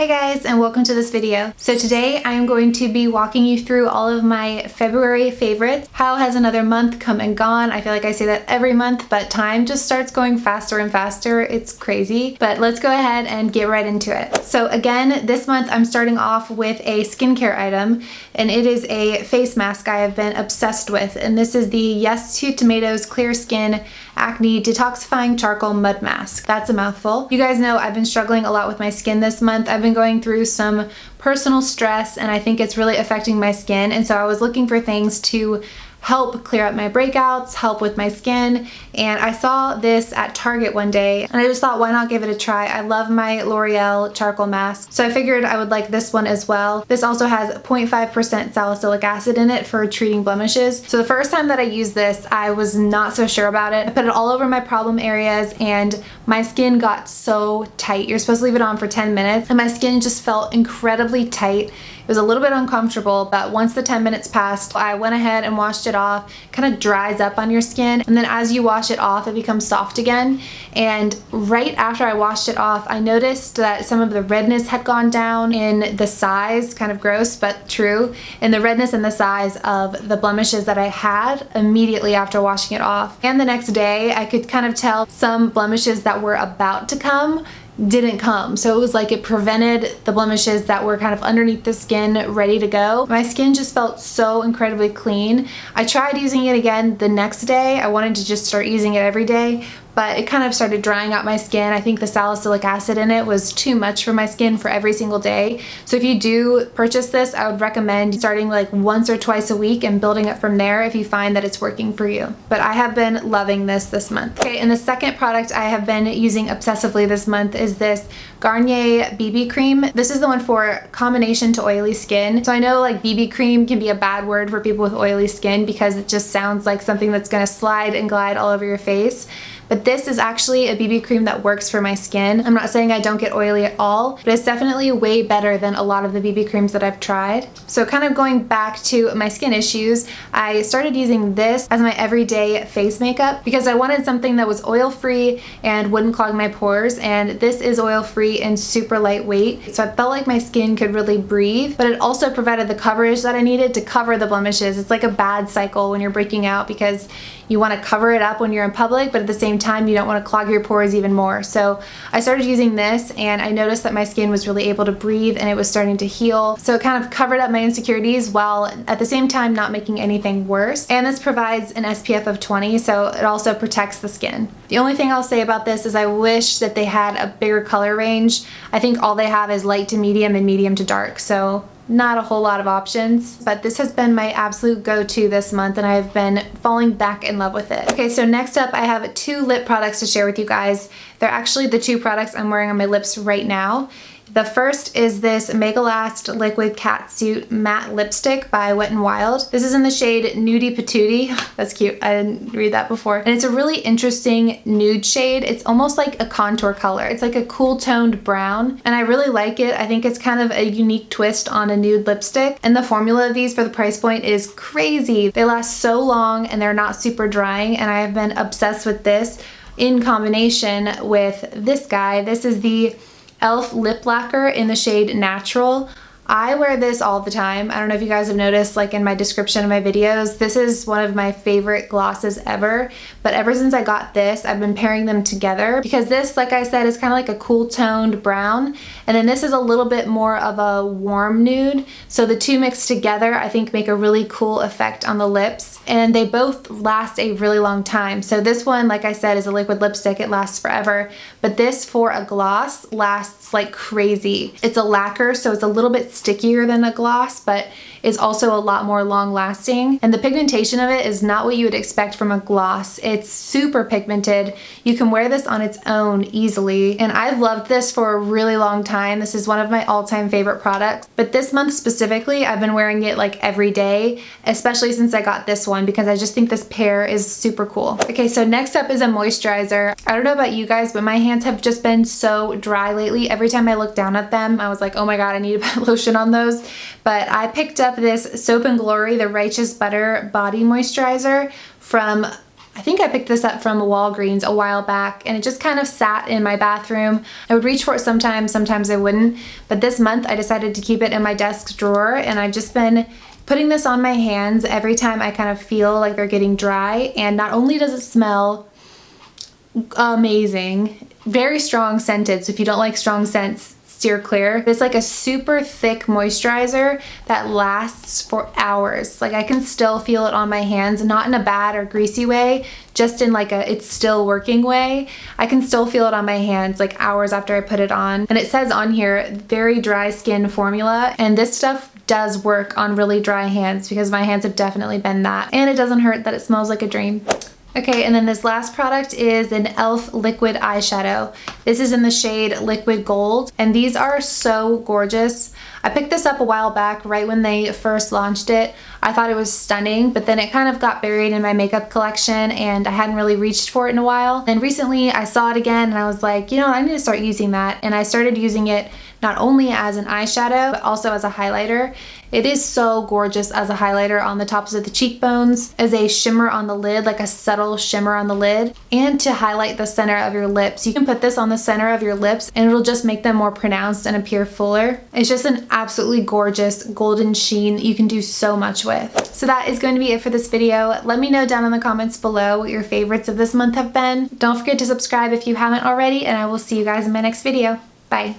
Hey guys, and welcome to this video. So today I am going to be walking you through all of my February favorites. How has another month come and gone? I feel like I say that every month, but time just starts going faster and faster. It's crazy, but let's go ahead and get right into it. So again, this month I'm starting off with a skincare item, and it is a face mask I have been obsessed with, and this is the Yes to Tomatoes Clear Skin Acne Detoxifying Charcoal Mud Mask. That's a mouthful. You guys know I've been struggling a lot with my skin this month. I've been going through some personal stress, and I think it's really affecting my skin, and so I was looking for things to help clear up my breakouts, help with my skin, and I saw this at Target one day and I just thought, why not give it a try? I love my L'Oreal charcoal mask, so I figured I would like this one as well. This also has 0.5% salicylic acid in it for treating blemishes. So the first time that I used this, I was not so sure about it. I put it all over my problem areas and my skin got so tight. You're supposed to leave it on for 10 minutes and my skin just felt incredibly tight. It was a little bit uncomfortable, but once the 10 minutes passed, I went ahead and washed it off. It kind of dries up on your skin, and then as you wash it off, it becomes soft again. And right after I washed it off, I noticed that some of the redness had gone down in the size, kind of gross but true, in the redness and the size of the blemishes that I had immediately after washing it off. And the next day, I could kind of tell some blemishes that were about to come didn't come. So it was like it prevented the blemishes that were kind of underneath the skin ready to go. My skin just felt so incredibly clean. I tried using it again the next day. I wanted to just start using it every day, but it kind of started drying out my skin. I think the salicylic acid in it was too much for my skin for every single day. So if you do purchase this, I would recommend starting like once or twice a week and building up from there if you find that it's working for you. But I have been loving this month. Okay, and the second product I have been using obsessively this month is this Garnier BB cream. This is the one for combination to oily skin. So I know like BB cream can be a bad word for people with oily skin because it just sounds like something that's gonna slide and glide all over your face. But this is actually a BB cream that works for my skin. I'm not saying I don't get oily at all, but it's definitely way better than a lot of the BB creams that I've tried. So kind of going back to my skin issues, I started using this as my everyday face makeup because I wanted something that was oil-free and wouldn't clog my pores, and this is oil-free and super lightweight. So I felt like my skin could really breathe, but it also provided the coverage that I needed to cover the blemishes. It's like a bad cycle when you're breaking out because you want to cover it up when you're in public, but at the same time you don't want to clog your pores even more. So I started using this and I noticed that my skin was really able to breathe and it was starting to heal. So it kind of covered up my insecurities while at the same time not making anything worse. And this provides an SPF of 20, so it also protects the skin. The only thing I'll say about this is I wish that they had a bigger color range. I think all they have is light to medium and medium to dark, so not a whole lot of options, but this has been my absolute go-to this month and I've been falling back in love with it. Okay, so next up I have two lip products to share with you guys. They're actually the two products I'm wearing on my lips right now. The first is this Mega Last Liquid Catsuit Matte Lipstick by Wet n Wild. This is in the shade Nudie Patootie. That's cute. I didn't read that before. And it's a really interesting nude shade. It's almost like a contour color. It's like a cool toned brown, and I really like it. I think it's kind of a unique twist on a nude lipstick. And the formula of these for the price point is crazy. They last so long and they're not super drying, and I have been obsessed with this in combination with this guy. This is the e.l.f. Lip Laquer in the shade Natural. I wear this all the time. I don't know if you guys have noticed, like in my description of my videos, this is one of my favorite glosses ever. But ever since I got this, I've been pairing them together because this, like I said, is kind of like a cool toned brown. And then this is a little bit more of a warm nude. So the two mixed together, I think, make a really cool effect on the lips. And they both last a really long time. So this one, like I said, is a liquid lipstick. It lasts forever. But this for a gloss lasts like crazy. It's a lacquer, so it's a little bit stickier than a gloss, but it's also a lot more long lasting. And the pigmentation of it is not what you would expect from a gloss. It's super pigmented. You can wear this on its own easily. And I've loved this for a really long time. This is one of my all-time favorite products. But this month specifically, I've been wearing it like every day, especially since I got this one because I just think this pair is super cool. Okay, so next up is a moisturizer. I don't know about you guys, but my hands have just been so dry lately. Every time I look down at them, I was like, oh my God, I need to put lotion on those. But I picked up this Soap & Glory, the Righteous Butter Body Moisturizer from I think I picked this up from Walgreens a while back, and it just kind of sat in my bathroom. I would reach for it sometimes I wouldn't, but this month I decided to keep it in my desk drawer, and I've just been putting this on my hands every time I kind of feel like they're getting dry. And not only does it smell amazing, very strong scented, so if you don't like strong scents, steer clear. It's like a super thick moisturizer that lasts for hours. Like I can still feel it on my hands, not in a bad or greasy way, just in like a it's still working way. I can still feel it on my hands like hours after I put it on. And it says on here, very dry skin formula, and this stuff does work on really dry hands because my hands have definitely been that. And it doesn't hurt that it smells like a dream. Okay, and then this last product is an e.l.f. liquid eyeshadow. This is in the shade Liquid Gold, and these are so gorgeous. I picked this up a while back, right when they first launched it. I thought it was stunning, but then it kind of got buried in my makeup collection and I hadn't really reached for it in a while. And recently I saw it again and I was like, you know, I need to start using that. And I started using it not only as an eyeshadow, but also as a highlighter. It is so gorgeous as a highlighter on the tops of the cheekbones, as a shimmer on the lid, like a subtle shimmer on the lid, and to highlight the center of your lips. You can put this on the center of your lips and it'll just make them more pronounced and appear fuller. It's just an absolutely gorgeous golden sheen you can do so much with. So that is going to be it for this video. Let me know down in the comments below what your favorites of this month have been. Don't forget to subscribe if you haven't already, and I will see you guys in my next video. Bye.